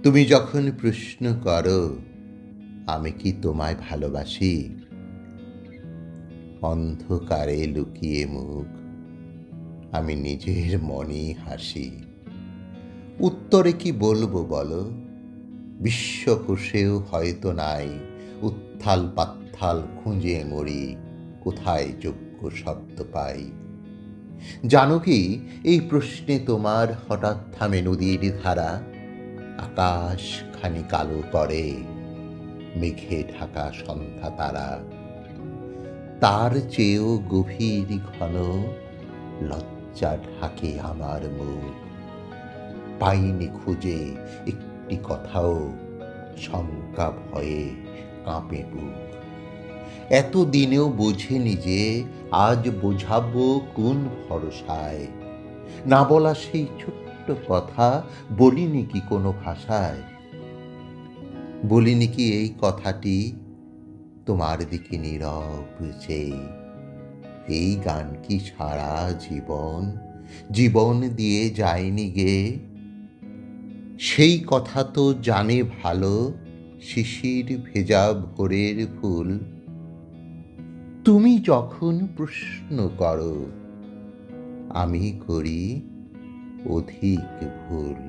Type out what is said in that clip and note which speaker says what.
Speaker 1: তুমি যখন প্রশ্ন করো আমি কি তোমায় ভালোবাসি, অন্ধকারে লুকিয়ে মুখ আমি নিজের মনেই হাসি। উত্তরে কি বলবো বলো, বিশ্বকোষেও হয়তো নাই উত্থাল পাত্থাল খুঁজে মরি কোথায় যোগ্য শব্দ পাই। জানো কি, এই প্রশ্নে তোমার হঠাৎ থামে নদীর ধারা, আকাশ খানি কালো করে মেঘে ঢাকা সন্ধ্যা তারা। তার চেয়েও গভীর ঘন লজ্জা ঢাকে আমার মুখ, পাইনি খুঁজে একটি কথাও, শঙ্কা ভয়ে কাঁপে বুক। এতদিনেও বোঝেনি যে আজ বোঝাবো কোন ভরসায়, না বলা সেই ছোট্ট কথা বলিনি কি কোনো ভাষায়। বলিনি কি এই কথাটি তোমার দিকে নীরব চেয়ে, এই গান কি সারা জীবন জীবন দিয়ে যায়নি গে। সেই কথা তো জানে ভালো শিশির ভেজা ভোরের ফুল, তুমি যখন প্রশ্ন করো আমি করি অধিক ভুল।